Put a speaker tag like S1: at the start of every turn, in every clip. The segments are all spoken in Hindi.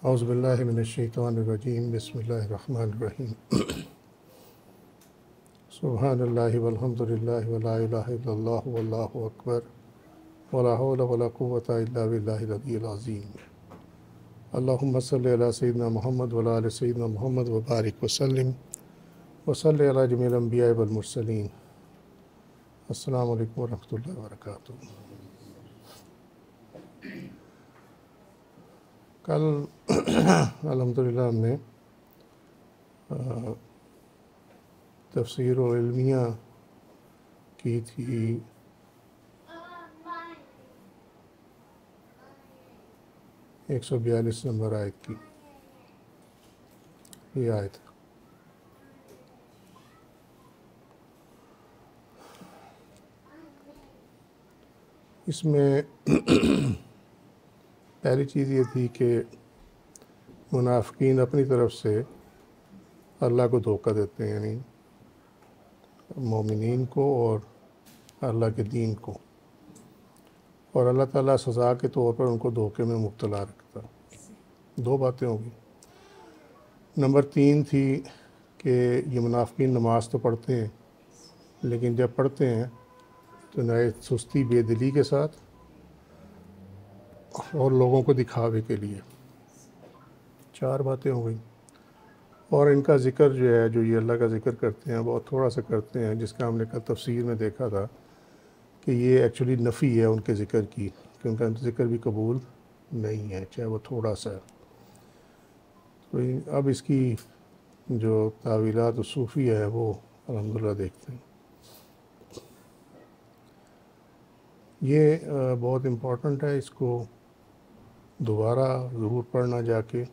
S1: औज़ुबिल्लाहि मिनश्शैतानिर्रजीम बिस्मिल्लाहिर्रहमानिर्रहीम सुब्हानल्लाहि वल्हम्दुलिल्लाहि वला इलाहा इल्लल्लाहु वल्लाहु अकबर वला हौला वला कुव्वता इल्ला बिल्लाहिल अलिय्यिल अज़ीम अल्लाहुम्मा सल्लि अला सय्यिदिना मुहम्मद व अला आलि सय्यिदिना मुहम्मद व बारिक व सल्लिम व सल्लि अला जमील अंबिया वल मुरसलीन। अस्सलामु अलैकुम व रहमतुल्लाहि व बरकातुहू। कल अल्हम्दुलिल्लाह हमने तफसीर व इल्मिया की थी 142 नंबर आयत की। ये आयत इसमें पहली चीज़ ये थी कि मुनाफिकीन अपनी तरफ से अल्लाह को धोखा देते हैं, यानी मोमिनीन को और अल्लाह के दीन को, और अल्लाह ताला सज़ा के तौर पर उनको धोखे में मुब्तला रखता। दो बातें होगी। नंबर 3 थी कि ये मुनाफिकीन नमाज तो पढ़ते हैं, लेकिन जब पढ़ते हैं तो नए सुस्ती बेदिली के साथ और लोगों को दिखावे के लिए। 4 बातें हो गई। और इनका ज़िक्र जो है, जो ये अल्लाह का ज़िक्र करते हैं, बहुत थोड़ा सा करते हैं, जिसका हमने कल तफसीर में देखा था कि ये एक्चुअली नफ़ी है उनके ज़िक्र की, कि उनका ज़िक्र भी कबूल नहीं है, चाहे वो थोड़ा सा है। तो अब इसकी जो तावीलात सूफ़ी है वो अल्हम्दुलिल्लाह देखते हैं। ये बहुत इम्पोर्टेंट है, इसको दोबारा ज़रूर पढ़ना जाके,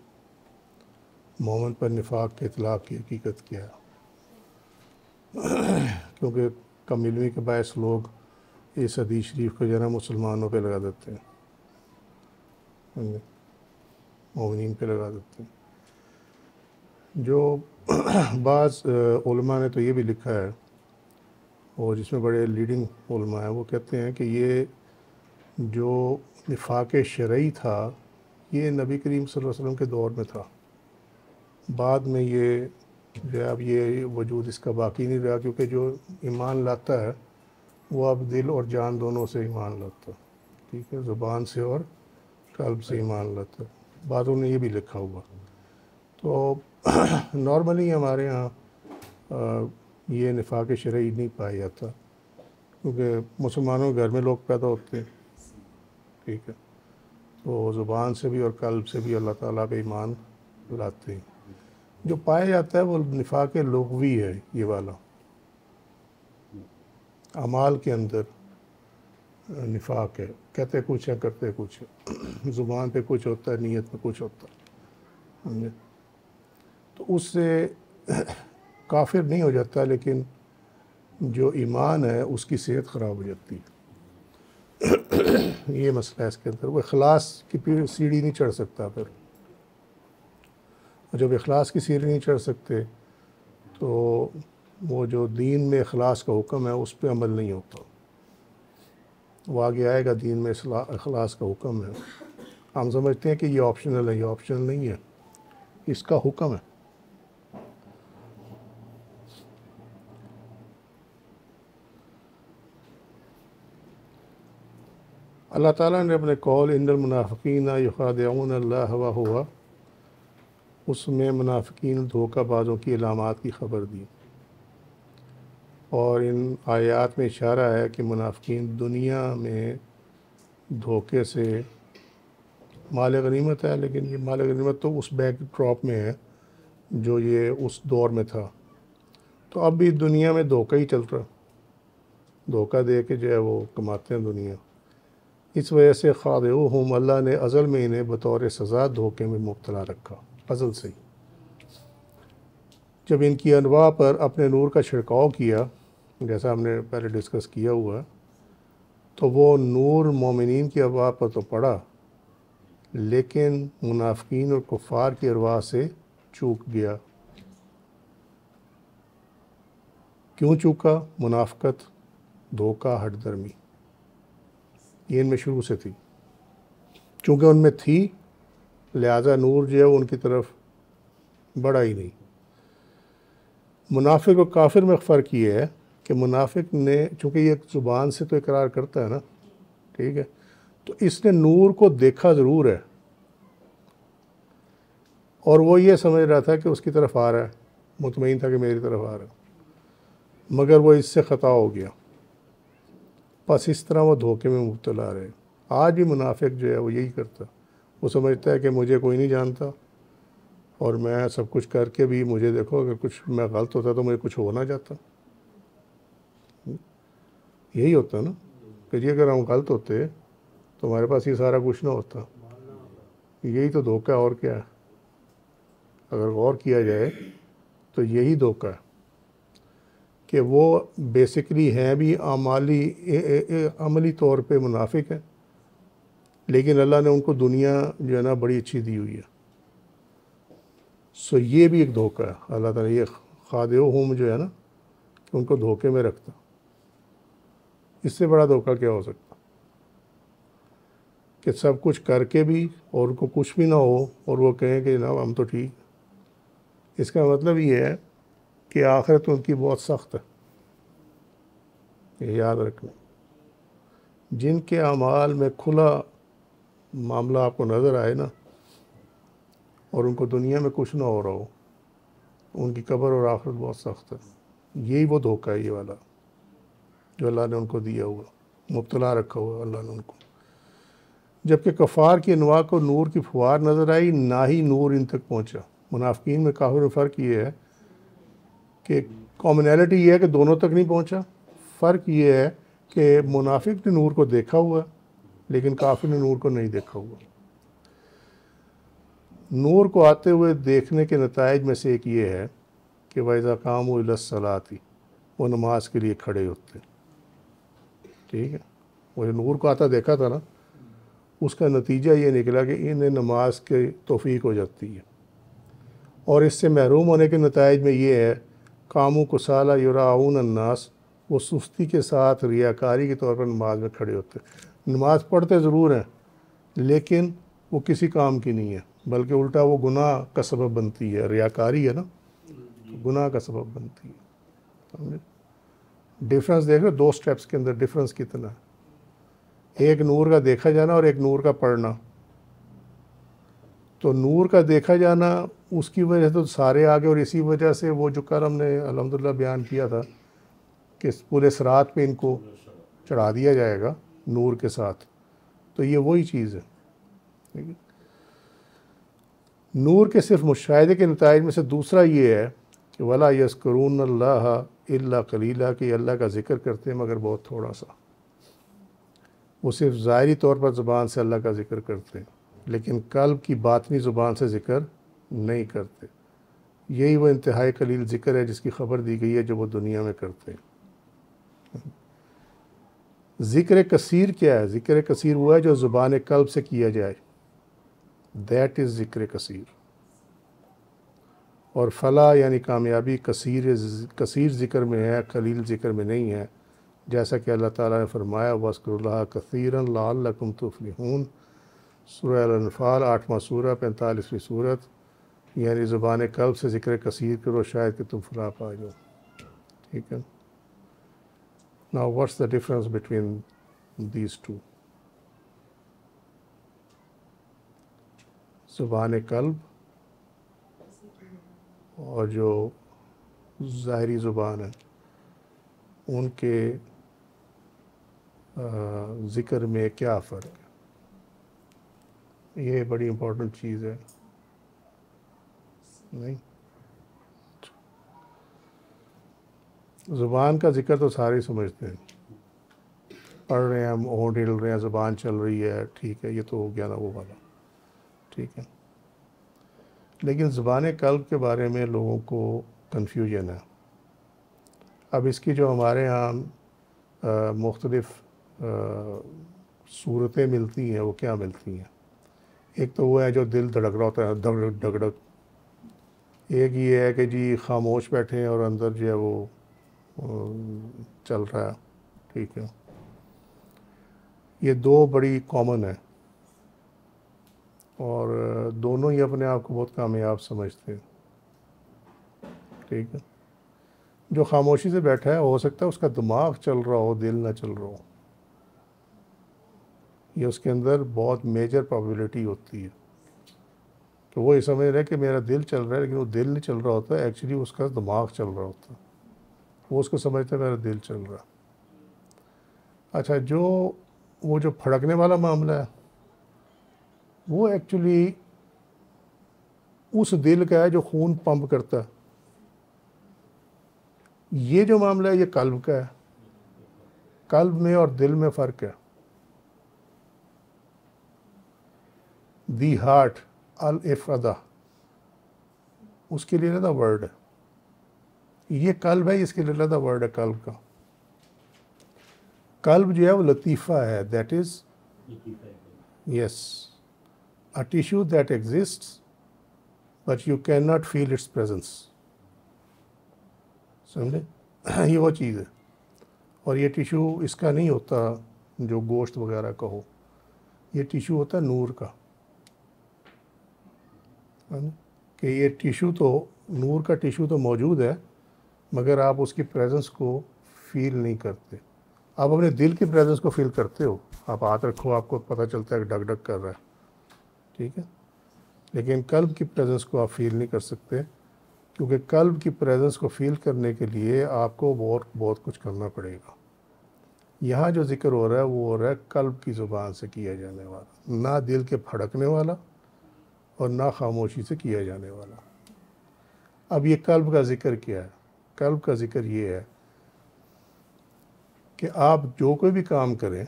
S1: मोमिन पर निफाक के इतलाक़ की हकीकत क्या है। क्योंकि कम इल्मी के बायस लोग इस हदीस शरीफ को जना मुसलमानों पे लगा देते हैं, मोमिनीन पे लगा देते हैं। जो बाज़ उलमा ने तो ये भी लिखा है, और जिसमें बड़े लीडिंग उलमा हैं, वो कहते हैं कि ये जो निफाक शरई था ये नबी करीम सल्लल्लाहु अलैहि वसल्लम के दौर में था। बाद में ये जो अब ये वजूद इसका बाकी नहीं रहा, क्योंकि जो ईमान लाता है वो अब दिल और जान दोनों से ईमान लाता है, ठीक है, ज़ुबान से और कल्ब से ईमान लाता है। बादों ने ये भी लिखा हुआ। तो नॉर्मली हमारे यहाँ ये निफाक शरई नहीं पाया जाता, क्योंकि मुसलमानों के घर में लोग पैदा होते हैं, ठीक है, तो ज़ुबान से भी और कल्ब से भी अल्लाह ताला पे ईमान लाते हैं। जो पाया जाता है वो निफाक लुग़वी है, ये वाला अमाल के अंदर निफाक है, कहते कुछ है करते कुछ है, ज़ुबान पे कुछ होता है, नीयत में कुछ होता है। तो उससे काफिर नहीं हो जाता, लेकिन जो ईमान है उसकी सेहत ख़राब हो जाती है। ये मसला है इसके अंदर। वो इखलास की सीढ़ी नहीं चढ़ सकता फिर, जब इखलास की सीढ़ी नहीं चढ़ सकते तो वो जो दीन में इखलास का हुक्म है उस पर अमल नहीं होता। वो आगे आएगा, दीन में इखलास का हुक्म है। हम समझते हैं कि ये ऑप्शनल है, ये ऑप्शनल नहीं है, इसका हुक्म है। अल्लाह ताला ने अपने कौल इन्नल मुनाफ़िकीना युख़ादिऊन अल्लाह व हुवा, उसमें मुनाफिकीन धोखाबाजों की अलामात की ख़बर दी, और इन आयात में इशारा है कि मुनाफिकीन दुनिया में धोखे से माल गनीमत है, लेकिन ये माल गनीमत तो उस बैक ड्रॉप में है जो ये उस दौर में था। तो अब भी दुनिया में धोखा ही चल रहा, धोखा दे के जो है वो कमाते हैं दुनिया। इस वजह से ख़ादिऊहुम, अल्लाह ने अज़ल में इन्हें बतौर सज़ा धोखे में मुब्तला रखा, अज़ल से ही। जब इनकी अनवा पर अपने नूर का छिड़काव किया, जैसा हमने पहले डिस्कस किया हुआ, तो वो नूर मोमिनीन की अनवा पर तो पड़ा, लेकिन मुनाफिकीन और कुफ़ार की अरवाह से चूक गया। क्यों चूका? मुनाफ़क़त, धोखा, हठधर्मी, ये इनमें शुरू से थी। चूँकि उनमें थी लिहाजा नूर जो है वो उनकी तरफ बढ़ा ही नहीं। मुनाफिक और काफिर में फ़र्क ये है कि मुनाफिक ने, चूँकि ये ज़ुबान से तो इकरार करता है ना, ठीक है, तो इसने नूर को देखा ज़रूर है और वो ये समझ रहा था कि उसकी तरफ आ रहा है, मुतमईन था कि मेरी तरफ आ रहा है, मगर वो इससे ख़ता हो गया। बस इस तरह वो धोखे में मुब्तला रहे। आज भी मुनाफिक जो है वो यही करता, वो समझता है कि मुझे कोई नहीं जानता और मैं सब कुछ करके भी मुझे देखो, अगर कुछ मैं गलत होता तो मुझे कुछ हो ना जाता। यही होता ना कि जी अगर हम गलत होते तो हमारे पास ये सारा कुछ ना होता। यही तो धोखा है, और क्या है। अगर गौर किया जाए तो यही धोखा है कि वो बेसिकली हैं भी अमली तौर पे मुनाफिक हैं, लेकिन अल्लाह ने उनको दुनिया जो है ना बड़ी अच्छी दी हुई है। सो ये भी एक धोखा है। अल्लाह ताला ये खादियो हम जो है ना कि उनको धोखे में रखता। इससे बड़ा धोखा क्या हो सकता कि सब कुछ करके भी और उनको कुछ भी ना हो और वो कहें कि ना हम तो ठीक। इसका मतलब ये है कि आखिरत उनकी बहुत सख्त है। ये याद रखना। जिनके अमाल में खुला मामला आपको नज़र आए ना और उनको दुनिया में कुछ ना हो रहा हो, उनकी कब्र और आखिरत बहुत सख्त है। यही वो धोखा है ये वाला जो अल्लाह ने उनको दिया हुआ, मुब्तला रखा हुआ अल्लाह ने उनको। जबकि कफ़ार की अनवा को नूर की फुहार नज़र आई, ना ही नूर इन तक पहुँचा। मुनाफिकीन में काफिर में फ़र्क ये है कि कॉमनैलिटी ये है कि दोनों तक नहीं पहुँचा। फ़र्क ये है कि मुनाफिक ने नूर को देखा हुआ लेकिन काफिर ने नूर को नहीं देखा हुआ। नूर को आते हुए देखने के नताइज में से एक ये है कि वैज़ा कामू इलस्सलाती, वो नमाज के लिए खड़े होते। ठीक है, वो जो नूर को आता देखा था ना, उसका नतीजा ये निकला कि इन्हें नमाज के तौफीक हो जाती है। और इससे महरूम होने के नताइज में ये है कामू कुसाला युराऊन अन्नास, वो सुस्ती के साथ रियाकारी के तौर पर नमाज में खड़े होते। नमाज पढ़ते ज़रूर हैं लेकिन वो किसी काम की नहीं है, बल्कि उल्टा वो गुनाह का सबब बनती है। रियाकारी है ना, तो गुनाह का सबब बनती है। समझे डिफरेंस? देख रहे हो 2 स्टेप्स के अंदर डिफरेंस कितना है। एक नूर का देखा जाना और एक नूर का पढ़ना। तो नूर का देखा जाना उसकी वजह से तो सारे आगे, और इसी वजह से वो जो कल हमने अल्हम्दुलिल्लाह बयान किया था कि पूरे सरात पे इनको चढ़ा दिया जाएगा नूर के साथ, तो ये वही चीज़ है। ठीक है, नूर के सिर्फ मुशाहिदे के नताइज में से दूसरा ये है कि वला यस्करून अल्लाह इल्ला कलीला, कि अल्लाह का ज़िक्र करते हैं मगर बहुत थोड़ा सा। वो सिर्फ ज़ाहिरी तौर पर ज़ुबान से अल्लाह का ज़िक्र करते हैं लेकिन कल्ब की बातनी ज़ुबान से ज़िक्र नहीं करते। यही वो इंतहाई कलील ज़िक्र है जिसकी खबर दी गई है जो वो दुनिया में करते हैं। ज़िक्र कसीर क्या है? ज़िक्र कसीर हुआ है जो ज़ुबान कल्ब से किया जाए, दैट इज़ ज़िक्र कसीर। और फला यानी कामयाबी कसीर ज़िक्र में है, कलील ज़िक्र में नहीं है। जैसा कि अल्लाह ताला ने फरमाया वज़्कुरुल्लाह कसीरन लअल्लकुम तुफ़्लिहून, सूरह अल-अनफ़ाल 8वां सूरा 45वीं सूरत। यानी ज़ुबान कल्ब से ज़िक्र कसीर करो शायद कि तुम फलाह पा जाओ। ठीक है, now what's the difference between these two? ज़ुबान कल्ब और जो ज़ाहिरी ज़ुबान है उनके ज़िक्र में क्या फ़र्क है? ये बड़ी इम्पोर्टेंट चीज़ है। नहीं, ज़ुबान का ज़िक्र तो सारे समझते हैं, पढ़ रहे हैं हम, होंठ हिल रहे हैं, ज़ुबान चल रही है, ठीक है, ये तो हो गया ना वो वाला। ठीक है, लेकिन ज़ुबान कल्ब के बारे में लोगों को कन्फ्यूजन है। अब इसकी जो हमारे यहाँ मुख्तलिफ़ सूरतें मिलती हैं वो क्या मिलती हैं? एक तो वो है जो दिल धड़क रहा होता है, धड़क धड़क। एक ये है कि जी खामोश बैठे हैं और अंदर जो है वो चल रहा है। ठीक है, ये 2 बड़ी कॉमन है। और दोनों ही अपने आप को बहुत कामयाब समझते हैं। ठीक है, जो खामोशी से बैठा है हो सकता है उसका दिमाग चल रहा हो, दिल ना चल रहा हो, ये उसके अंदर बहुत मेजर प्रोबेबिलिटी होती है। तो वो ये समझ रहा है कि मेरा दिल चल रहा है, लेकिन वो दिल नहीं चल रहा होता है, एक्चुअली उसका दिमाग चल रहा होता है। वो उसको समझता है मेरा दिल चल रहा है। अच्छा, वो जो फड़कने वाला मामला है वो एक्चुअली उस दिल का है जो खून पंप करता है। ये जो मामला है ये कल्ब का है। कल्ब में और दिल में फ़र्क है। दी हार्ट अल इफ़दा, उसके लिए अलग वर्ड है। ये कल्ब है, इसके लिए अलग वर्ड है कल्ब का। कल्ब जो है वो लतीफ़ा है, that is yes a tissue that exists but you can not feel it's presence. समझे? ये वो चीज़ है। और ये टिश्यू इसका नहीं होता जो गोश्त वगैरह का हो, ये टिश्यू होता है नूर का। कि ये टिश्यू तो, नूर का टिश्यू तो मौजूद है, मगर आप उसकी प्रेजेंस को फील नहीं करते। आप अपने दिल की प्रेजेंस को फील करते हो, आप हाथ रखो आपको पता चलता है कि डग डग कर रहा है, ठीक है, लेकिन कल्ब की प्रेजेंस को आप फील नहीं कर सकते, क्योंकि कल्ब की प्रेजेंस को फील करने के लिए आपको बहुत बहुत कुछ करना पड़ेगा। यहाँ जो जिक्र हो रहा है वो हो रहा है कल्ब की ज़ुबान से किया जाने वाला, ना दिल के फड़कने वाला और ना खामोशी से किया जाने वाला। अब ये कल्ब का ज़िक्र क्या है? कल्ब का ज़िक्र ये है कि आप जो कोई भी काम करें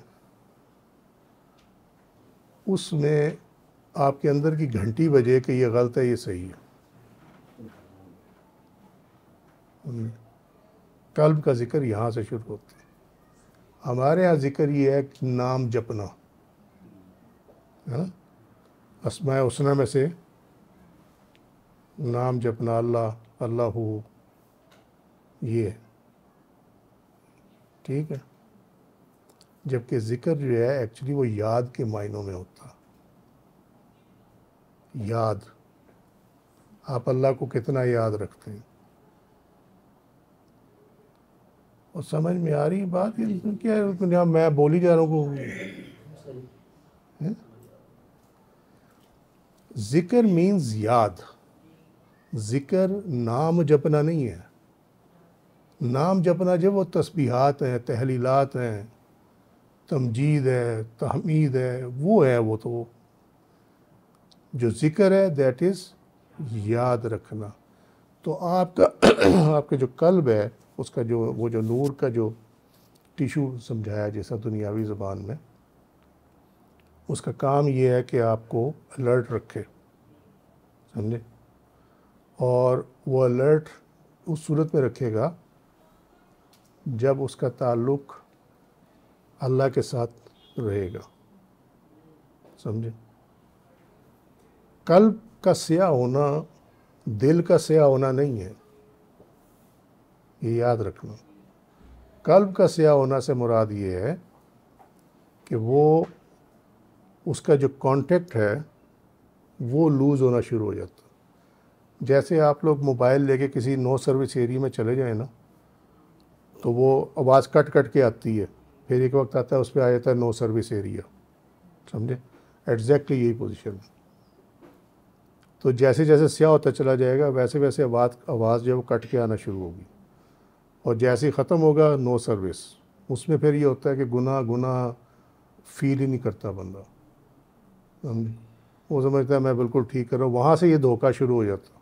S1: उसमें आपके अंदर की घंटी बजे कि ये गलत है, ये सही है। कल्ब का ज़िक्र यहाँ से शुरू होता है। हमारे यहाँ ज़िक्र ये है कि नाम जपना है ना, अस्माए हुस्ना में से नाम जपना, अल्लाह अल्लाह, ये ठीक है। जबकि ज़िक्र जो है एक्चुअली वो याद के मायनों में होता है। याद, आप अल्लाह को कितना याद रखते हैं? और समझ में आ रही बात ये क्या है? यहाँ मैं बोल ही जा रहा हूँ। ज़िक्र मीन्स याद। ज़िक्र नाम जपना नहीं है। नाम जपना जब वो तस्बीहात हैं, तहलीलात हैं, तमजीद है, तहमीद है, वो है। वो तो जो ज़िक्र है दैट इज़ याद रखना। तो आपका आपके जो कल्ब है उसका जो वो जो नूर का जो टिश्यू समझाया जैसा दुनियावी ज़बान में, उसका काम ये है कि आपको अलर्ट रखे, समझे? और वो अलर्ट उस सूरत में रखेगा जब उसका ताल्लुक़ अल्लाह के साथ रहेगा, समझे? कल्ब का स्याह होना दिल का स्याह होना नहीं है, ये याद रखना। कल्ब का स्याह होना से मुराद ये है कि वो उसका जो कांटेक्ट है वो लूज़ होना शुरू हो जाता है। जैसे आप लोग मोबाइल लेके किसी नो सर्विस एरिया में चले जाएं ना, तो वो आवाज़ कट कट के आती है, फिर एक वक्त आता है उस पर आ जाता है नो सर्विस एरिया, समझे? एग्जैक्टली यही पोजीशन है। तो जैसे जैसे स्याह होता चला जाएगा वैसे वैसे आवाज़ जो है वो कट के आना शुरू होगी, और जैसे ही ख़त्म होगा नो सर्विस, उसमें फिर ये होता है कि गुनाह गुनाह फील ही नहीं करता बंदा, समझे? वो समझता है मैं बिल्कुल ठीक कर रहा हूँ। वहाँ से ये धोखा शुरू हो जाता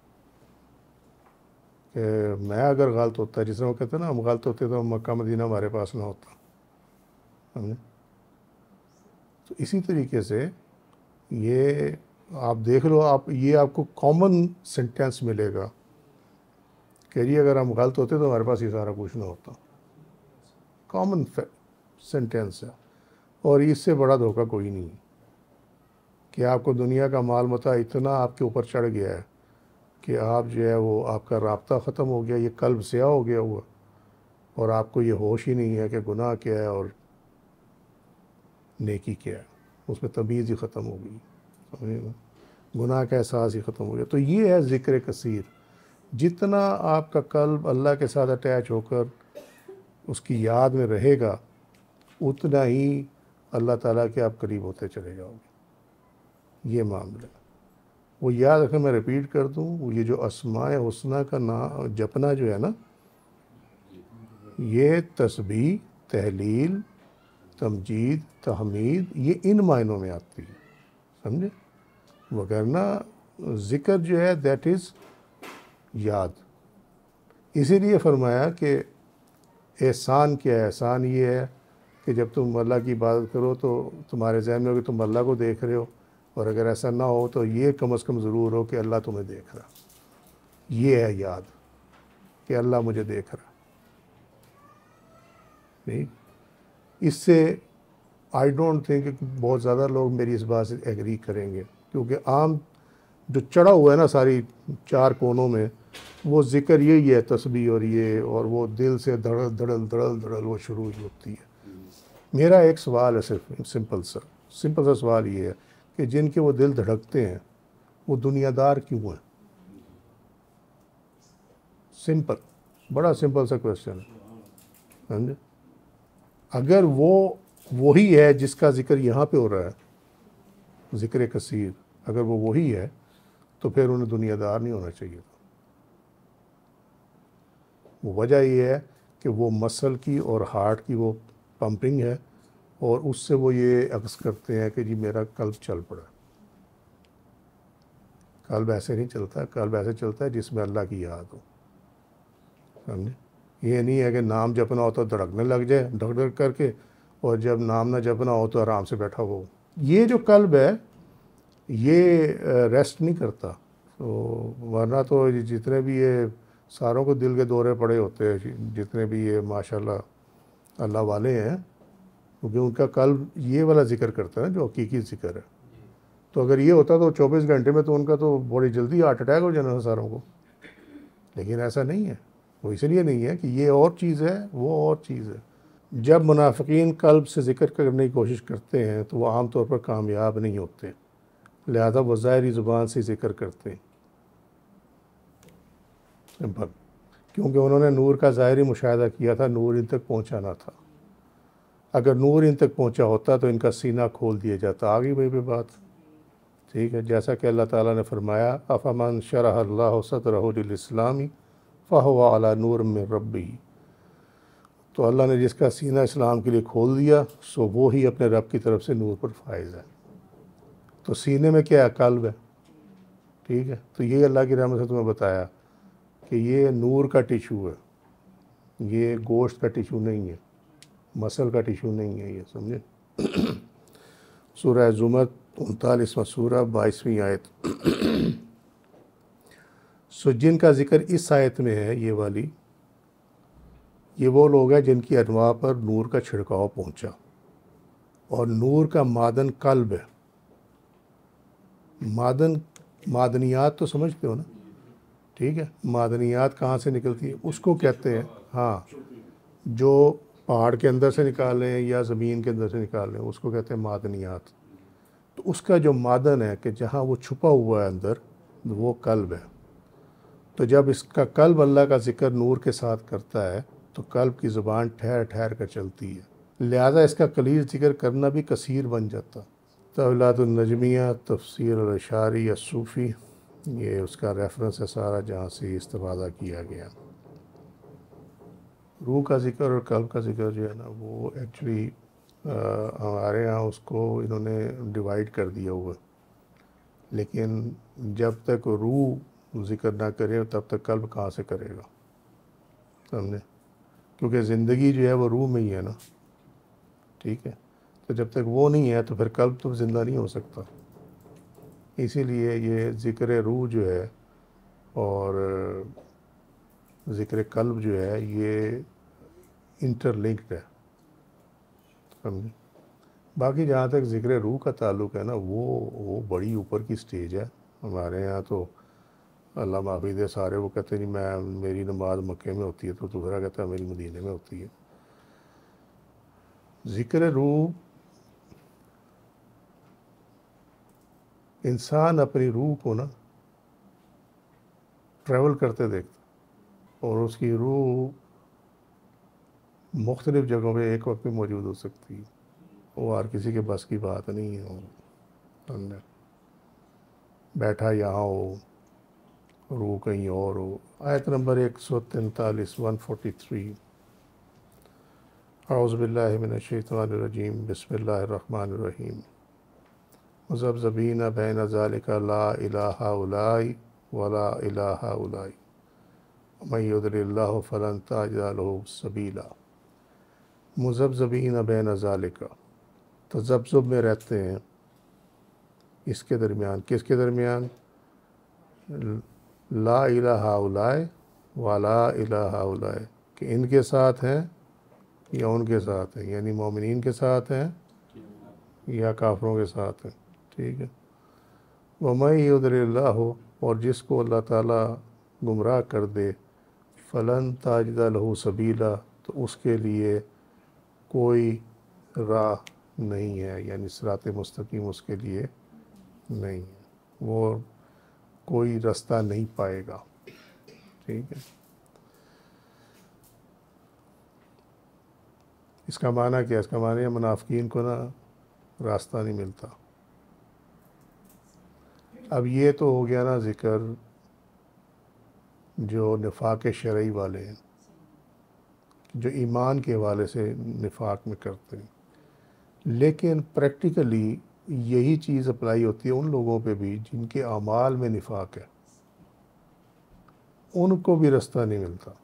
S1: कि मैं अगर गलत होता, जिस तरह वो कहते हैं ना हम गलत होते तो मक्का मदीना हमारे पास ना होता, समझे? तो इसी तरीके से ये आप देख लो, आप ये आपको कॉमन सेंटेंस मिलेगा कि जी अगर हम गलत होते तो हमारे पास ये सारा कुछ ना होता। कॉमन सेंटेंस है, और इससे बड़ा धोखा कोई नहीं है कि आपको दुनिया का माल मता इतना आपके ऊपर चढ़ गया है कि आप जो है वो आपका राब्ता ख़त्म हो गया, ये कल्ब स्याह हो गया हुआ, और आपको ये होश ही नहीं है कि गुनाह क्या है और नेकी क्या है, उसमें तमीज़ ही ख़त्म हो गई, समझे ना? गुनाह का एहसास ही ख़त्म हो गया। तो ये है ज़िक्र कसीर। जितना आपका कल्ब अल्लाह के साथ अटैच होकर उसकी याद में रहेगा, उतना ही अल्लाह ताला के आप करीब होते चले जाओगे। ये मामला है। वो याद रखें, मैं रिपीट कर दूँ, ये जो अस्माए हुस्ना का नाम जपना जो है ना, ये तस्बीह, तहलील, तमजीद, तहमीद, ये इन मायनों में आती है, समझे। वगरना ज़िक्र जो है दैट इज़ याद। इसीलिए फरमाया कि एहसान क्या है। एहसान ये है कि जब तुम अल्लाह की इबादत करो तो तुम्हारे ज़हन में हो कि तुम अल्लाह को देख रहे हो, और अगर ऐसा ना हो तो ये कम अज़ कम ज़रूर हो कि अल्लाह तुम्हें देख रहा। ये है याद कि अल्लाह मुझे देख रहा। नहीं, इससे आई डोंट थिंक बहुत ज़्यादा लोग मेरी इस बात से एग्री करेंगे, क्योंकि आम जो चढ़ा हुआ है ना सारी चार कोनों में, वो ज़िक्र यही है, तस्बीह और ये, और वो दिल से धड़ल धड़ल धड़ल धड़ल वो शुरू होती है। मेरा एक सवाल है, सिर्फ सिंपल सा सवाल ये है कि जिनके वो दिल धड़कते हैं वो दुनियादार क्यों हैं? सिंपल, बड़ा सिंपल सा क्वेश्चन है, समझे। अगर वो वही है जिसका जिक्र यहाँ पे हो रहा है, ज़िक्र कसीर, अगर वो वही है तो फिर उन्हें दुनियादार नहीं होना चाहिए था। वो वजह ये है कि वो मसल की और हार्ट की वो पंपिंग है, और उससे वो ये अक्स करते हैं कि जी मेरा कल्ब चल पड़ा। कल्ब ऐसे नहीं चलता, कल्ब ऐसे चलता है जिसमें अल्लाह की याद हो, समझे। ये नहीं है कि नाम जपना हो तो धड़कने लग जाए धड़ धड़ करके, और जब नाम ना जपना हो तो आराम से बैठा हो। ये जो कल्ब है ये रेस्ट नहीं करता। तो वरना तो जितने भी ये सारों को दिल के दौरे पड़े होते हैं, जितने भी ये माशाल्लाह अल्लाह वाले हैं, क्योंकि उनका कल्ब ये वाला जिक्र करता है ना जो हकीकी जिक्र है। तो अगर ये होता तो 24 घंटे में तो उनका तो बड़ी जल्दी हार्ट अटैक हो जाना सारों को, लेकिन ऐसा नहीं है। वो इसलिए नहीं है कि ये और चीज़ है, वो और चीज़ है। जब मुनाफिकीन कल्ब से जिक्र करने की कोशिश करते हैं तो वो आम तौर पर कामयाब नहीं होते, लिहाजा वो ज़ाहिरी ज़ुबान से जिक्र करते हैं, सिंपल। क्योंकि उन्होंने नूर का ज़ाहिरी मुशाहिदा किया था, नूर इन तक पहुँचाना था। अगर नूर इन तक पहुँचा होता तो इनका सीना खोल दिया जाता। आ गई वही पे बात, ठीक है। जैसा कि अल्लाह ताला ने फरमाया, अफ़मन शरह अल्लाहु सदरहु लिल इस्लामी फ़हुव अला नूर मिन रब्बिही। तो अल्लाह ने जिसका सीना इस्लाम के लिए खोल दिया, सो वो ही अपने रब की तरफ से नूर पर फाइज़ है। तो सीने में क्या है? कल्ब है, ठीक है। तो ये अल्लाह की रहमत से तुम्हें बताया कि ये नूर का टिशू है, ये गोश्त का टिशू नहीं है, मसल का टिशू नहीं है ये, समझे। सूरह ज़ुमर 39वां सूरा 22वीं आयत। सो जिनका ज़िक्र इस आयत में है ये वाली, ये वो लोग हैं जिनकी अनवा पर नूर का छिड़काव पहुंचा, और नूर का मादन कल्ब है। मादन, मादनियात तो समझते हो ना, ठीक है। मादनियात कहाँ से निकलती है उसको कहते हैं, हाँ, जो पहाड़ के अंदर से निकालें या ज़मीन के अंदर से निकालें उसको कहते हैं मादनियात। तो उसका जो मादन है कि जहाँ वो छुपा हुआ है अंदर, वो कल्ब है। तो जब इसका कल्ब अल्लाह का ज़िक्र नूर के साथ करता है तो कल्ब की ज़ुबान ठहर ठहर कर चलती है, लिहाजा इसका कलील ज़िक्र करना भी कसीर बन जाता। तवलातुन नजमिया तफसीर अल-अशारी या सूफ़ी, ये उसका रेफरेंस है सारा जहाँ से इस्तेफ़ादा किया गया। रूह का ज़िक्र और कल्ब का ज़िक्र जो है ना, वो एक्चुअली हमारे यहाँ उसको इन्होंने डिवाइड कर दिया हुआ, लेकिन जब तक रूह ज़िक्र ना करे तब तक कल्ब कहाँ से करेगा, समझे। क्योंकि ज़िंदगी जो है वो रूह में ही है ना, ठीक है। तो जब तक वो नहीं है तो फिर कल्ब तो ज़िंदा नहीं हो सकता। इसीलिए ये ज़िक्र रूह जो है और ज़िक्र कल्ब जो है ये इंटरलिंक्ड है, समझे। बाकी जहाँ तक ज़िक्र रूह का ताल्लुक़ है ना, वो बड़ी ऊपर की स्टेज है। हमारे यहाँ तो अल्लाह माफ़ी दे सारे वो कहते हैं जी मैं, मेरी नमाज मक्के में होती है, तो दूसरा कहता है मेरी मदीने में होती है। ज़िक्र रूह इंसान अपनी रूह को ना ट्रैवल करते देखता, और उसकी रूह मुख्तलिफ़ जगहों पे एक वक्त में मौजूद हो सकती है। वो हर किसी के बस की बात नहीं है। अंदर बैठा यहाँ हो, रूह कहीं और हो। आयत नंबर 143 143। औज़ुबिल्लाहि मिनश्शैतानिर्रजीम बिस्मिल्लाहिर्रहमानिर्रहीम। मुज़ब्ज़बीन बैन ज़ालिका ला इलाहा उलाई वला इलाहा उलाई मय युद्लिल्लाहु फ़लन तजिद लहु सबीला। मुज़ब्ज़बीन बैन ज़ालिका, तज़ब्ज़ुब में रहते हैं इसके दरमियान। किसके दरमियान? ला इलाहा उलाई वला इलाहा उलाई, कि इनके साथ हैं या उनके साथ हैं, यानी मोमिनीन के साथ हैं या काफरों के साथ हैं। ठीक है। वमन युद्लिल्लाहु, और जिसको अल्लाह ताला गुमराह कर दे, फ़लन ताजिद लहु सबीला, तो उसके लिए कोई राह नहीं है, यानी सिरात मुस्तकीम उसके लिए नहीं है, वो कोई रास्ता नहीं पाएगा। ठीक है। इसका माना क्या? इसका माना है मुनाफिकीन को ना रास्ता नहीं मिलता। अब ये तो हो गया ना ज़िक्र जो निफाक शरई वाले हैं, जो ईमान के हवाले से निफाक में करते हैं, लेकिन प्रैक्टिकली यही चीज़ अप्लाई होती है उन लोगों पे भी जिनके अमाल में निफाक है, उनको भी रास्ता नहीं मिलता।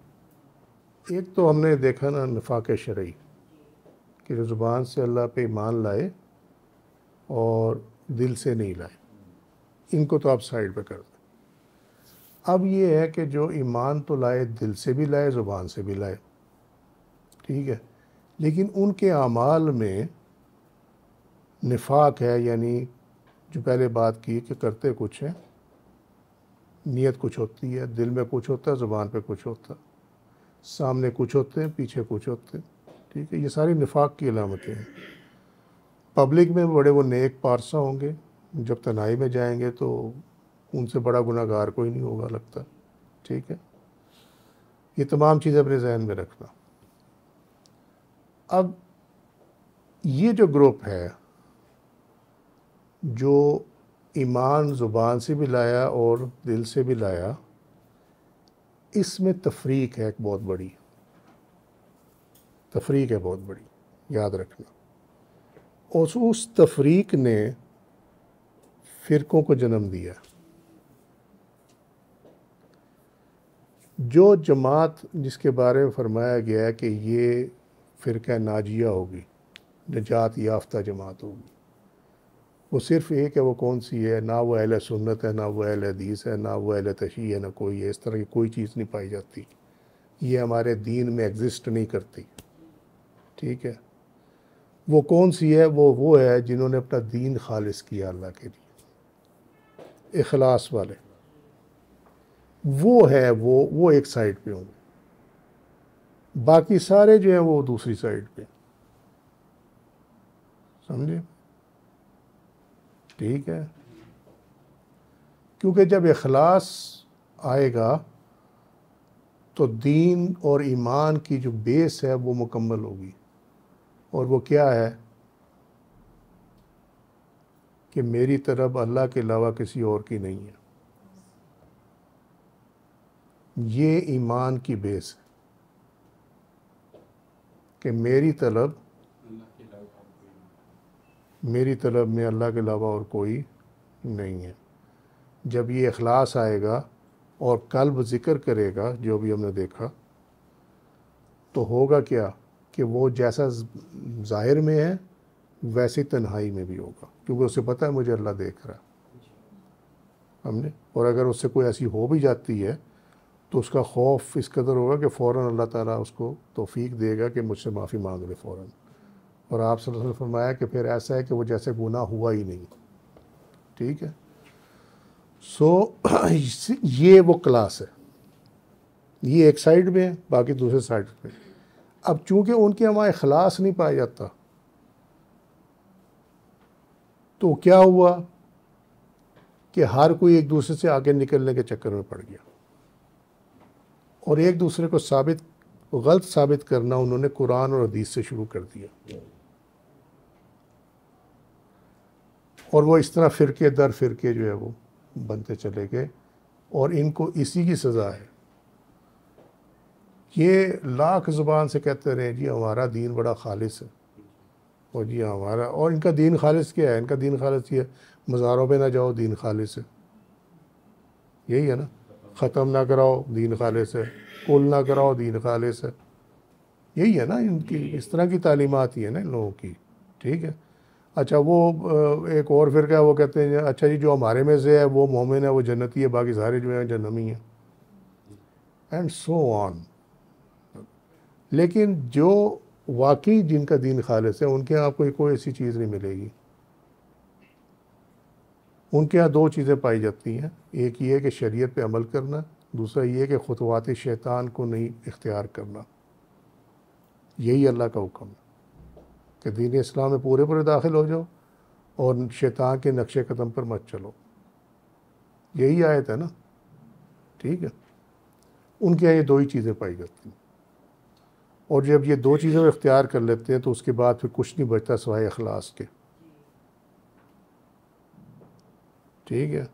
S1: एक तो हमने देखा ना निफाक शरई, कि जो ज़ुबान से अल्लाह पे ईमान लाए और दिल से नहीं लाए, इनको तो आप साइड पे कर दें। अब ये है कि जो ईमान तो लाए, दिल से भी लाए, ज़ुबान से भी लाए, ठीक है, लेकिन उनके अमाल में निफाक है, यानी जो पहले बात की कि करते कुछ है, नीयत कुछ होती है, दिल में कुछ होता है, ज़ुबान पे कुछ होता है, सामने कुछ होते हैं, पीछे कुछ होते हैं। ठीक है, ये सारी निफाक की अलामतें हैं। पब्लिक में बड़े वो नेक पारसा होंगे, जब तनाई में जाएंगे तो उनसे बड़ा गुनाहगार कोई नहीं होगा लगता। ठीक है, ये तमाम चीज़ें अपने जहन में रखना। अब ये जो ग्रुप है जो ईमान ज़ुबान से भी लाया और दिल से भी लाया, इसमें तफरीक है, एक बहुत बड़ी तफरीक है, बहुत बड़ी, याद रखना। और उस तफरीक ने फ़िरक़ों को जन्म दिया। जो जमात जिसके बारे में फरमाया गया है कि ये फ़िरक़ा नाजिया होगी, निजात याफ्ता जमात होगी, वो सिर्फ़ एक है। वो कौन सी है? ना वो अहले सुन्नत है, ना वो अहले हदीस है, ना वो अहले तशय्युअ है, ना कोई है। इस तरह की कोई चीज़ नहीं पाई जाती, ये हमारे दीन में एग्जिस्ट नहीं करती। ठीक है, वो कौन सी है? वो है जिन्होंने अपना दीन खालिस किया अल्लाह के लिए, इखलास वाले। वो है, वो एक साइड पे होंगे, बाकी सारे जो हैं वो दूसरी साइड पे। समझे? ठीक है, क्योंकि जब इखलास आएगा तो दीन और ईमान की जो बेस है वो मुकम्मल होगी। और वो क्या है? कि मेरी तरफ अल्लाह के अलावा किसी और की नहीं है। ये ईमान की बेस है कि मेरी तलब में अल्लाह के अलावा और कोई नहीं है। जब ये इखलास आएगा और कल्ब ज़िक्र करेगा, जो भी हमने देखा, तो होगा क्या कि वो जैसा ज़ाहिर में है वैसी तन्हाई में भी होगा, क्योंकि उसे पता है मुझे अल्लाह देख रहा है। हमने, और अगर उससे कोई ऐसी हो भी जाती है तो उसका खौफ इस कदर होगा कि फ़ौरन अल्लाह ताला उसको तौफीक देगा कि मुझसे माफ़ी मांग ले फ़ौरन। और आप सल्लल्लाहु अलैहि वसल्लम फरमाया कि फिर ऐसा है कि वो जैसे गुनाह हुआ ही नहीं। ठीक है, सो ये वो क्लास है, ये एक साइड में है, बाकी दूसरे साइड पे। अब चूंकि उनके वहाँ इखलास नहीं पाया जाता, तो क्या हुआ कि हर कोई एक दूसरे से आगे निकलने के चक्कर में पड़ गया और एक दूसरे को गलत साबित करना उन्होंने कुरान और हदीस से शुरू कर दिया और वो इस तरह फ़िरके दर फ़िरके जो है वो बनते चले गए और इनको इसी की सज़ा है। ये लाख ज़ुबान से कहते रहे जी हमारा दीन बड़ा खालिस है और जी हमारा, और इनका दीन खालिस क्या है? इनका दीन खालिस ये मज़ारों पे ना जाओ, दीन खालिस है, यही है ना। ख़त्म ना कराओ, दीन खालिस है। कुल ना कराओ, दीन खालिस है, यही है ना इनकी। इस तरह की तालीमात ही है ना इन लोगों की, ठीक है। अच्छा वो एक और फिर क्या वो कहते हैं अच्छा जी जो हमारे में से है वो मोमिन है, वो जन्नती है, बाकी सारे जो हैं जहन्नमी हैं, एंड सो ऑन। लेकिन जो वाकई जिनका दीन खालिस है उनके यहाँ आपको कोई ऐसी चीज़ नहीं मिलेगी। उनके यहाँ दो चीज़ें पाई जाती हैं, एक ये कि शरीयत पे अमल करना, दूसरा ये कि खुतवात शैतान को नहीं इख्तियार करना। यही अल्लाह का हुक्म है कि दीन इस्लाम में पूरे पूरे दाखिल हो जाओ और शैतान के नक्शे कदम पर मत चलो, यही आयत है ना, ठीक है। उनके यहाँ ये दो ही चीज़ें पाई जाती हैं और जब ये दो चीज़ें इख्तियार कर लेते हैं तो उसके बाद फिर कुछ नहीं बचता सिवाय इखलास के, ठीक है।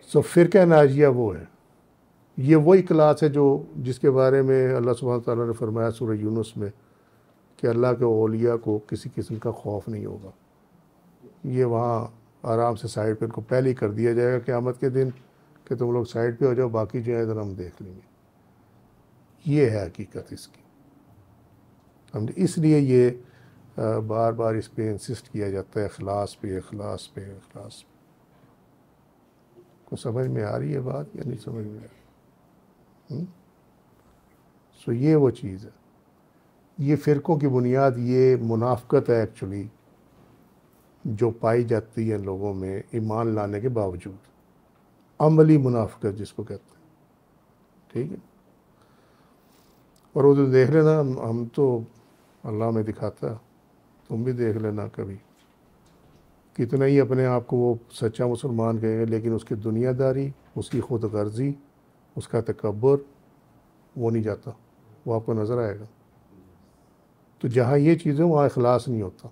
S1: सो फ़िरका नाजिया वो है, ये वही क्लास है जो जिसके बारे में अल्लाह सुब्हानहू व तआला ने फरमाया सूरह यूनुस में कि अल्लाह के औलिया को किसी किस्म का खौफ नहीं होगा। ये वहाँ आराम से साइड पे इनको पहले ही कर दिया जाएगा क़यामत के दिन कि तुम लोग साइड पे हो जाओ, बाकी जो है इधर हम देख लेंगे। ये है हकीकत इसकी। हम इसलिए ये बार बार इस पे इंसिस्ट किया जाता है, इखलास पे इखलास पे इखलास पे। को समझ में आ रही है बात या नहीं समझ में आ रही? सो ये वो चीज़ है। ये फ़िरक़ों की बुनियाद ये मुनाफ़क़त है एक्चुअली, जो पाई जाती है लोगों में ईमान लाने के बावजूद, अमली मुनाफ़क़त जिसको कहते हैं, ठीक है। और वो तो देख लेना, हम तो अल्लाह में दिखाता, तुम भी देख लेना कभी, कितना ही अपने आप को वो सच्चा मुसलमान कहेगा लेकिन उसकी दुनियादारी, उसकी खुद गर्जी, उसका तकब्बुर वो नहीं जाता, वो आपको नज़र आएगा। तो जहाँ ये चीज़ें वहाँ इखलास नहीं होता।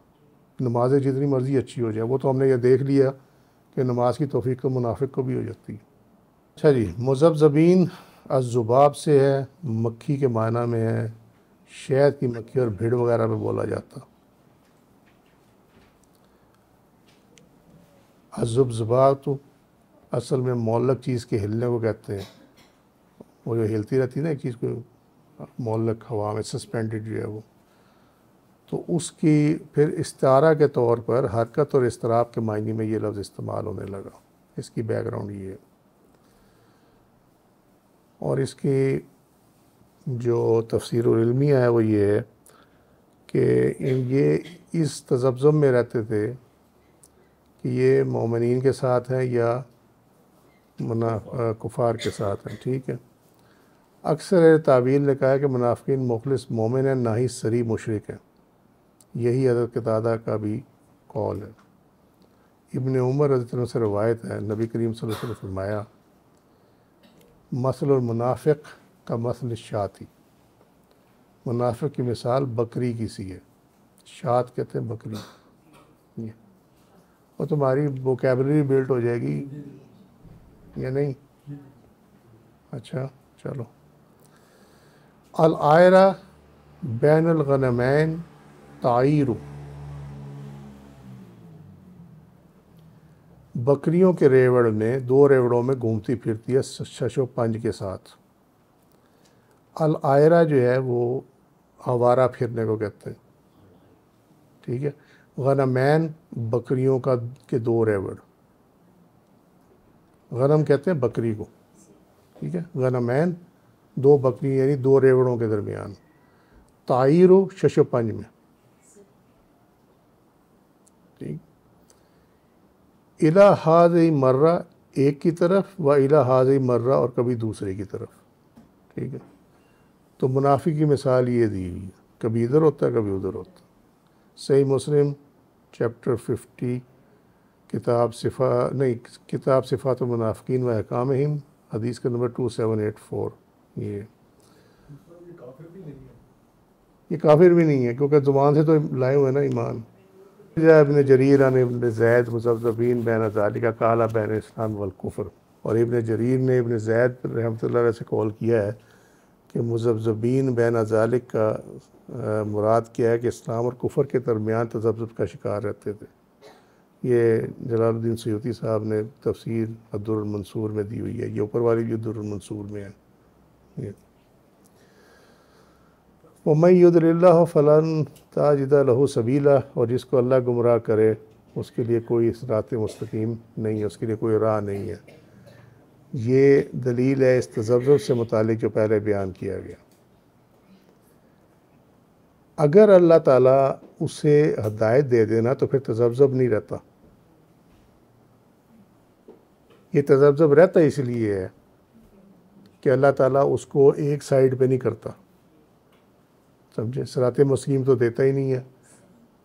S1: नमाज़ें जितनी मर्ज़ी अच्छी हो जाए, वो तो हमने ये देख लिया कि नमाज की तौफ़ीक तो मुनाफिक को भी हो जाती है। अच्छा जी, मुज़ब्ज़बीन अज़्ज़ुबाब से है, मक्खी के माना में है, शहद की मक्खी और भीड़ वगैरह में बोला जाता। अज़्ज़ुबाब तो असल में मोल्लक चीज़ के हिलने को कहते हैं, वो जो हिलती रहती है ना एक चीज़ को, मोल्लक हवा में सस्पेंडेड जो है वो, तो उसकी फिर इस्तारा के तौर पर हरकत और इस्तराब के मायने में ये लफ्ज़ इस्तेमाल होने लगा। इसकी बैकग्राउंड ये है। और इसकी जो तफसीर इल्मिया है वो ये है कि ये इस तज़ब्ज़ुब में रहते थे कि ये मोमिनीन के साथ हैं या कुफ़ार के साथ हैं, ठीक है। अक्सर तावील ने कहा है कि मुनाफ़िकीन मुखलिस मोमिन है, ना ही सरी मुशरिक है। यही हज़रत कतादा का भी कौल है। इब्न उमर रज़ियल्लाहु अन्हु से रवायत है, नबी करीम सल्लल्लाहु अलैहि वसल्लम ने फरमाया, मसलुल मुनाफ़िक़ का मसल शाती, मुनाफ़िक़ की मिसाल बकरी की सी है। शात कहते हैं बकरी। ये और तुम्हारी वोकैबुलरी बिल्ट हो जाएगी या नहीं? अच्छा चलो। अल आयरा बैनुल गनमैन तायरू, बकरियों के रेवड़ में दो रेवड़ों में घूमती फिरती है शशो पंज के साथ। अल आयरा जो है वो आवारा फिरने को कहते हैं, ठीक है। गनमैन बकरियों का के दो रेवड़, गनम कहते हैं बकरी को, ठीक है। गनमैन दो बकरी यानी दो रेवड़ों के दरमियान, तायरो शशो पंज में, ठीक। इला हाज़ी मर्रा एक की तरफ व इला हाज़ी मर्रा और कभी दूसरे की तरफ, ठीक है। तो मुनाफिक की मिसाल ये दी हुई है, कभी इधर होता है कभी उधर होता है। सही मुस्लिम चैप्टर 50 किताब सिफ़ातुल मुनाफ़िकीन व अहकामिहिम, हदीस का नंबर 2784। ये काफिर भी नहीं है क्योंकि ज़ुबान से तो लाए हुए हैं ना ईमान। इब्न जरीर अन इब्न ज़ैद मुज़ब्ज़बीन बैन ज़ालिका काला बैन इस्लाम वल कुफ़्र, और इब्न जरीर ने इब्न ज़ैद रहमतुल्लाह अलैह से कॉल किया है कि मुज़ब्ज़बीन बैन ज़ालिक का मुराद क्या है कि इस्लाम और कुफ़र के दरमियान तज़ब्ज़ुब का शिकार रहते थे। ये जलालुद्दीन सयूती साहब ने तफसीर अद्दुर्रुल मंसूर में दी हुई है, ये ऊपर वाली भी अद्दुर्रुल मंसूर में है। ये वमन युद्लिल्लाहु फलन ताजिद लहू सबीला, और जिसको अल्लाह गुमराह करे उसके लिए कोई सिरात मुस्तकीम नहीं है, उसके लिए कोई राह नहीं है। ये दलील है इस तज़ब्ज़ुब से मुतालिक जो पहले बयान किया गया। अगर अल्लाह ताला उसे हदायत दे देना तो फिर तज़ब्ज़ुब नहीं रहता। ये तज़ब्ज़ुब रहता इसलिए है कि अल्लाह ताला उसको एक साइड पे नहीं करता, समझे, सिरात मुस्तकीम तो देता ही नहीं है,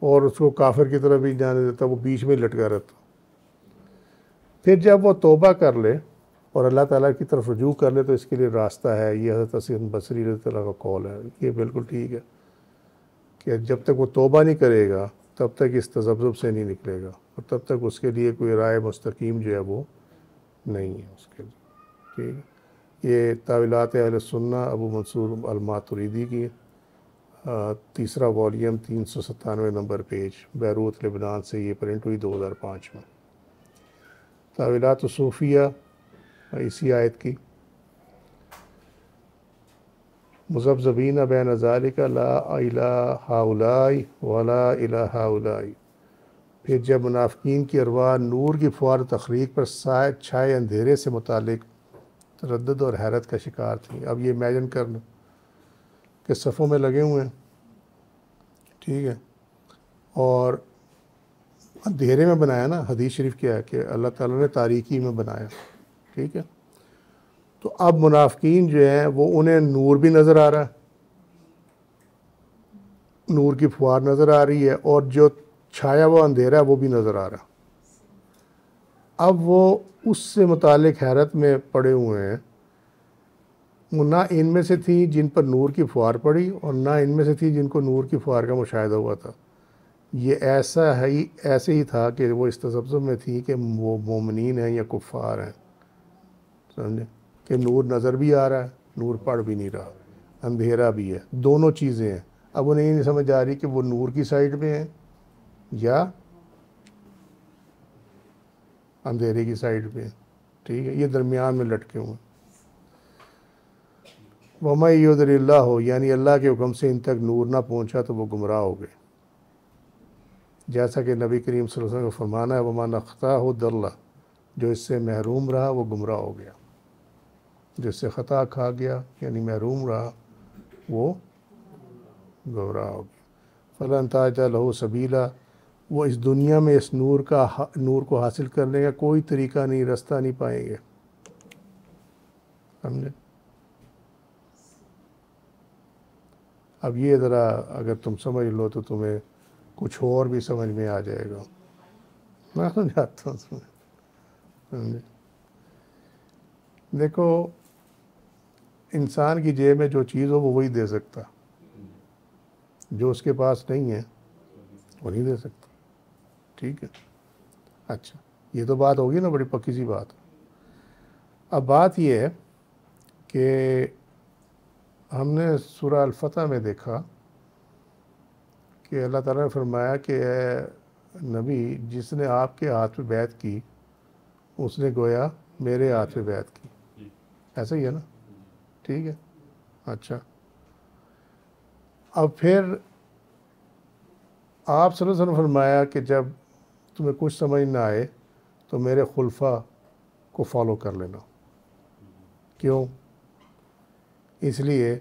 S1: और उसको काफिर की तरफ भी जाने देता, वो बीच में लटका रहता। फिर जब वो तौबा कर ले और अल्लाह ताला की तरफ रुजू कर ले तो इसके लिए रास्ता है। ये हज़रत हसन बसरी रज़ी अल्लाह का कौल है, ये बिल्कुल ठीक है कि जब तक वो तौबा नहीं करेगा तब तक इस तज़ब्ज़ुब से नहीं निकलेगा, और तब तक उसके लिए कोई राय मुस्तकीम जो है वो नहीं है उसके लिए। ठीक है, ये तावीलात अहले सुन्ना अबू मंसूर अल-मातुरीदी की तीसरा volume 397 number page, Beirut Lebanon से ये प्रिंट हुई 2005 में। तावीलात सूफिया इसी आयत की, मुज़ब्ज़बीन बैन ज़ालिका ला इलाहा हाउलाई वला इलाहा हाउलाई। फिर जब मुनाफ़िकीन की अरवाह नूर की फुआर तखरीक पर छाए अंधेरे से मुतालिक तरद्दुद और हैरत का शिकार थी। अब ये इमेजिन करना कि सफ़ों में लगे हुए हैं, ठीक है, और अंधेरे में बनाया ना। हदीस शरीफ क्या है कि अल्लाह ताला ने तारीकी में बनाया, ठीक है। तो अब मुनाफ़िकीन जो हैं वो उन्हें नूर भी नज़र आ रहा है, नूर की फुआर नज़र आ रही है, और जो छाया हुआ अंधेरा है वो भी नज़र आ रहा है। अब वो उससे मुतालिक हैरत में पड़े हुए हैं। ना इनमें से थी जिन पर नूर की फुआर पड़ी, और ना इनमें से थी जिनको नूर की फुआर का मुशाहिदा हुआ था। ये ऐसे ही था कि वो इस तज़ब्ज़ुब में थी कि वो मोमिनीन हैं या कुफ़ार हैं, समझे, कि नूर नज़र भी आ रहा है, नूर पढ़ भी नहीं रहा, अंधेरा भी है, दोनों चीज़ें हैं। अब उन्हें नहीं समझ आ रही कि वो नूर की साइड में है या अंधेरे की साइड पे, ठीक है, ये दरमियान में लटके हुए। वमा युद्रिल्लाह हो, यानी अल्लाह के हुक्म से इन तक नूर ना पहुँचा तो वो गुमराह हो गए। जैसा कि नबी करीम सल्लल्लाहु अलैहि वसल्लम का फरमाना है, वमा नख्ता हो दल्ला, जो इससे महरूम रहा वो गुमराह हो गया। जिससे ख़ता खा गया यानी महरूम रहा वो गुमराह हो गया। फ़लन ताजा लहू सबीला, वो इस दुनिया में इस नूर को हासिल करने का कोई तरीका नहीं, रास्ता नहीं पाएंगे, समझे। अब ये ज़रा अगर तुम समझ लो तो तुम्हें कुछ और भी समझ में आ जाएगा। मैं समझाता हूँ तुम्हें, समझे। देखो, इंसान की जेब में जो चीज़ हो वो वही दे सकता, जो उसके पास नहीं है वो नहीं दे सकता, ठीक है। अच्छा, ये तो बात होगी ना, बड़ी पक्की सी बात। अब बात ये है कि हमने सूरह अल-फतह में देखा कि अल्लाह ताला ने फरमाया कि नबी, जिसने आपके हाथ पे बैत की उसने गोया मेरे हाथ पे बैत की, ऐसा ही है ना, ठीक है। अच्छा, अब फिर आप सल्लल्लाहु अलैहि वसल्लम फरमाया कि जब तुम्हें कुछ समझ ना आए तो मेरे खुलफा को फॉलो कर लेना। क्यों? इसलिए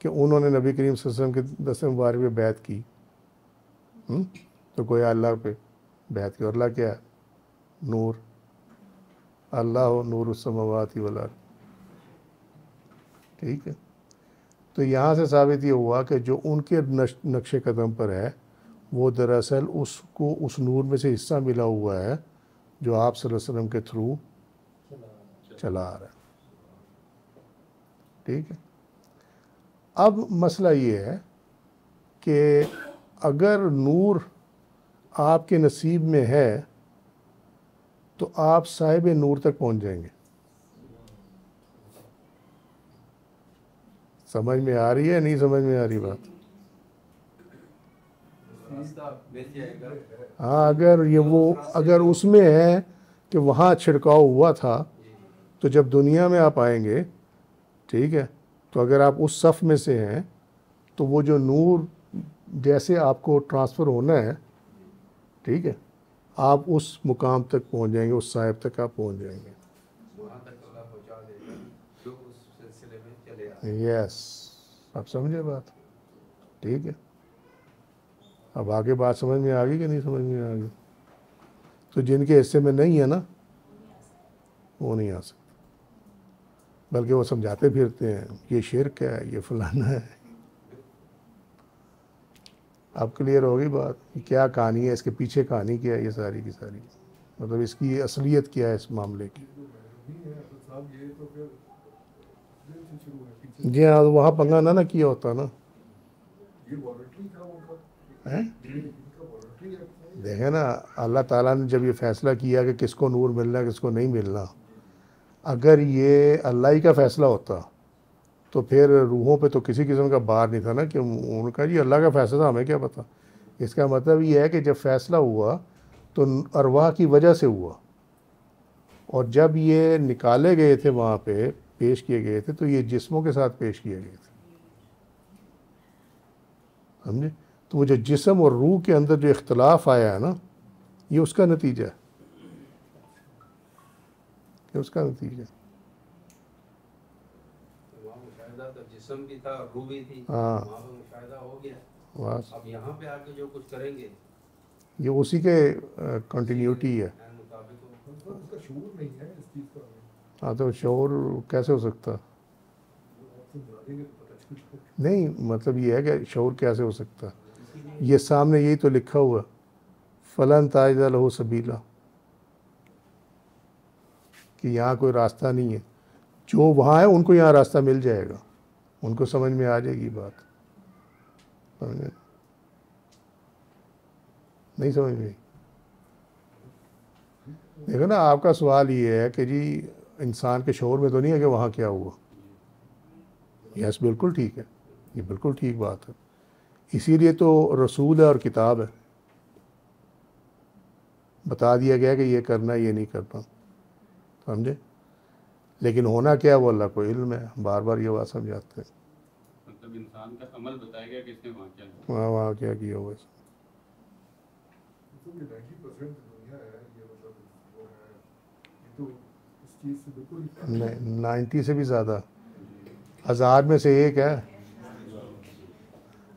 S1: कि उन्होंने नबी करीम सल्लल्लाहु अलैहि वसल्लम के दस्ते मुबारक पे बैत की, तो गोया अल्लाह पे बैत की। और अल्लाह क्या है? नूर। अल्लाह नूर उस-समावाति वल अर्द, ठीक है। तो यहाँ से साबित ये हुआ कि जो उनके नक्शे कदम पर है वो दरअसल उसको उस नूर में से हिस्सा मिला हुआ है जो आप सल्लल्लाहु अलैहि वसल्लम के थ्रू चला आ रहा है। ठीक है, अब मसला ये है कि अगर नूर आपके नसीब में है तो आप साहिब नूर तक पहुंच जाएंगे। समझ में आ रही है, नहीं समझ में आ रही बात? हाँ, अगर उसमें है कि वहाँ छिड़काव हुआ था, तो जब दुनिया में आप आएंगे, ठीक है, तो अगर आप उस सफ़ में से हैं तो वो जो नूर जैसे आपको ट्रांसफ़र होना है, ठीक है, आप उस मुकाम तक पहुंच जाएंगे, उस साहिब तक आप पहुंच जाएंगे। यस, आप समझे बात? ठीक है, अब आगे बात समझ में आ गई कि नहीं समझ में आ गई? तो जिनके हिस्से में नहीं है ना, वो नहीं आ सकते, बल्कि वो समझाते फिरते हैं ये शिरक है, ये फलाना है। अब क्लियर हो गई बात, क्या कहानी है, इसके पीछे कहानी क्या है, ये सारी की सारी, मतलब इसकी असलियत क्या है इस मामले की। जी हाँ, वहाँ पंगा ना किया होता ना। देखें ना, अल्लाह ताला ने जब ये फ़ैसला किया कि किसको नूर मिलना है किसको नहीं मिलना, अगर ये अल्लाह ही का फ़ैसला होता तो फिर रूहों पे तो किसी किस्म का बार नहीं था ना कि उनका जी अल्लाह का फ़ैसला, हमें क्या पता। इसका मतलब ये है कि जब फ़ैसला हुआ तो अरवाह की वजह से हुआ, और जब ये निकाले गए थे वहाँ पे पेश किए गए थे, तो ये जिस्मों के साथ पेश किए गए थे, समझे? तो वो जो जिस्म और रूह के अंदर जो इख्तलाफ आया है ना, ये उसका नतीजा है, ये उसका नतीजा है।
S2: जिस्म भी था, रूह भी थी,
S1: हाँ,
S2: वहाँ पे मुशाहिदा हो गया।
S1: बस
S2: अब यहाँ पे आके जो कुछ करेंगे
S1: ये उसी के कंटिन्यूटी है।
S3: उसका शऊर नहीं है इस चीज़ का।
S1: हाँ, तो शऊर कैसे हो सकता? नहीं, मतलब ये है कि शऊर कैसे हो सकता? ये सामने यही तो लिखा हुआ, फलन ताजदा लहू सबीला, कि यहाँ कोई रास्ता नहीं है। जो वहाँ है उनको यहाँ रास्ता मिल जाएगा, उनको समझ में आ जाएगी बात, समझ नहीं समझ में? देखो ना, आपका सवाल ये है कि जी इंसान के शऊर में तो नहीं है कि वहाँ क्या हुआ। यस, बिल्कुल ठीक है, ये बिल्कुल ठीक बात है, इसीलिए तो रसूल है और किताब है, बता दिया गया कि ये करना ये नहीं करना, समझे? लेकिन होना क्या है वो अल्लाह को इल्म है, बार बार ये बात समझाते हैं।
S4: मतलब इंसान का अमल बताया गया कि इसने वहाँ क्या किया।
S1: वहाँ क्या किया हुआ है।
S3: 90% दुनिया है ये, मतलब वो है, ये तो इस चीज़ से बिल्कुल
S1: 90 से भी ज़्यादा, 1000 में से एक है,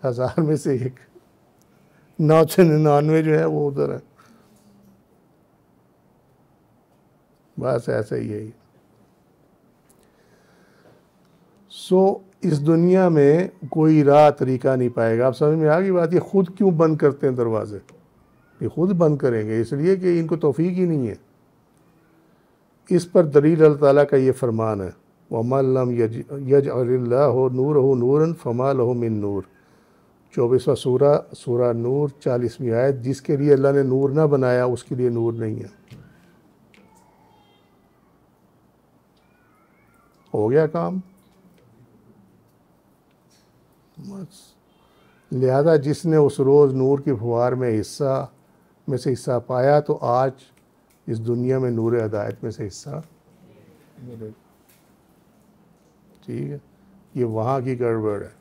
S1: 1000 में से एक, 999 जो है वो उधर है, बस ऐसा ही है। सो इस दुनिया में कोई राह तरीका नहीं पाएगा। आप समझ में आ गई बात? ये खुद क्यों बंद करते हैं दरवाजे? ये खुद बंद करेंगे इसलिए कि इनको तौफीक ही नहीं है। इस पर दलील अल्लाह ताला का ये फरमान है, वमन लम यजअलिल्लाहु नूरहु नूरन फमा लहु मिन नूर। 24वां सूरा नूर 40वीं आयत। जिसके लिए अल्लाह ने नूर ना बनाया उसके लिए नूर नहीं है। हो गया काम। लिहाजा जिसने उस रोज़ नूर की फुहार में से हिस्सा पाया तो आज इस दुनिया में नूर हिदायत में से हिस्सा मिलेगा। ठीक है, ये वहाँ की गड़बड़ है।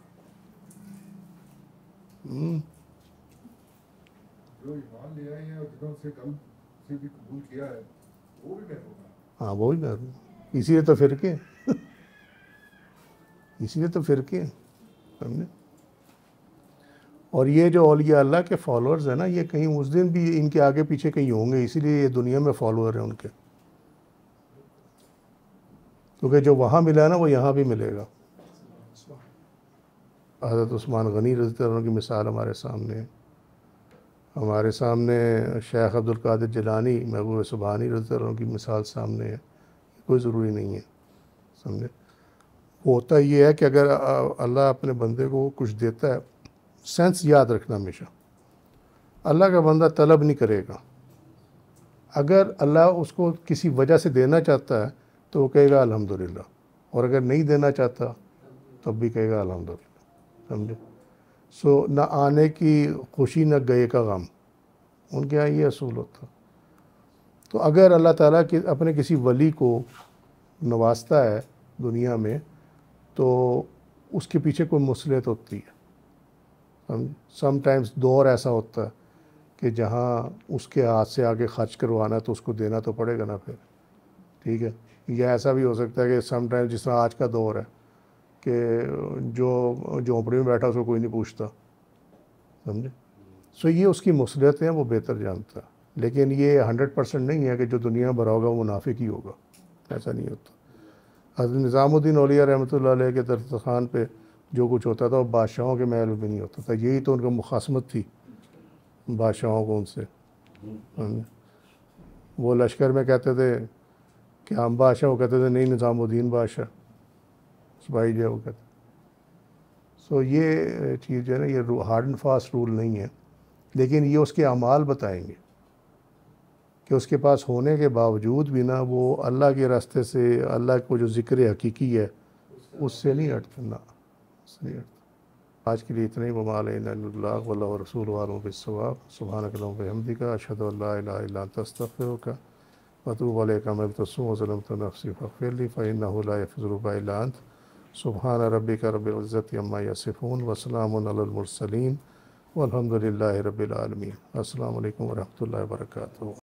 S3: जो ईमान ले आए हैं और जिन्होंने उसे कल से भी कबूल किया है वो भी महरूम है।
S1: हाँ, वो भी महरूम, इसीलिए तो फिरके इसीलिए तो फिरके, समझे? और ये जो औलिया अल्लाह के फॉलोअर्स हैं ना, ये कहीं उस दिन भी इनके आगे पीछे कहीं होंगे, इसीलिए ये दुनिया में फॉलोअर हैं उनके, क्योंकि जो वहाँ मिला है ना वो यहाँ भी मिलेगा। हज़रत उस्मान गनी रज़ी अल्लाह अन्हु की मिसाल हमारे सामने है। हमारे सामने शेख अब्दुल कादिर जिलानी महबूब सुबहानी रज़ी अल्लाह की मिसाल सामने है, कोई ज़रूरी नहीं है, समझे। होता ये है कि अगर अल्लाह अपने बंदे को कुछ देता है, सेंस याद रखना हमेशा, अल्लाह का बंदा तलब नहीं करेगा। अगर अल्लाह उसको किसी वजह से देना चाहता है तो वो कहेगा अल्हम्दुलिल्लाह, और अगर नहीं देना चाहता तब भी कहेगा अल्हम्दुलिल्लाह, समझे। सो न आने की खुशी न गए का गम, उनके यहाँ ये असूल होता। तो अगर अल्लाह ताला कि अपने किसी वली को नवाजता है दुनिया में तो उसके पीछे कोई मसलियत होती है। समटाइम्स दौर ऐसा होता है कि जहाँ उसके हाथ से आगे खर्च करवाना तो उसको देना तो पड़ेगा ना फिर, ठीक है। या ऐसा भी हो सकता है कि समटाइम्स जिस तरह आज का दौर है कि जो झोंपड़ी में बैठा उसको कोई नहीं पूछता, समझे। सो ये उसकी मसलियतें हैं, वो बेहतर जानता है, लेकिन ये 100% नहीं है कि जो दुनिया भरा होगा वो मुनाफिक ही होगा, ऐसा नहीं होता। हज़रत निज़ामुद्दीन औलिया रहमतुल्लाह अलैह के दस्तरखान पे जो कुछ होता था वो बादशाहों के महल में भी नहीं होता था, यही तो उनका मुखासमत थी बादशाहों को उनसे। वो लश्कर में कहते थे कि हम बादशाह, वो कहते थे नहीं निज़ामुद्दीन बादशाह, सिपाही जो है वो कहते। सो ये चीज़ जो है ना, ये हार्ड एंड फास्ट रूल नहीं है, लेकिन ये उसके अमाल बताएंगे कि उसके पास होने के बावजूद भी ना वो अल्लाह के रास्ते से, अल्लाह को जो ज़िक्र हकीकी है उससे नहीं हटता, ना उससे नहीं हटता। आज के लिए इतना ही। वमा अलैना इल्लल वल्लाहु रसूलुहु आलम बिस्सवाब। सुब्हानक अल्लाहुम्मा व बिहम्दिका अशहदु अल्ला इलाहा इल्ला अंता अस्तगफिरुका व अतूबु इलैका मा तस्सूम व ज़लमतु नफ्सी फ़ग़फ़िर ली फ़इन्नहु ला यग़फ़िरु इल्ला अंत। सुब्हान रब्बिका रब्बिल इज़्ज़ति अम्मा यसिफ़ून व सलामुन अलल मुरसलीन वल्हम्दुलिल्लाहि रब्बिल आलमीन। अस्सलामु अलैकुम व रहमतुल्लाहि व बरकातुहू।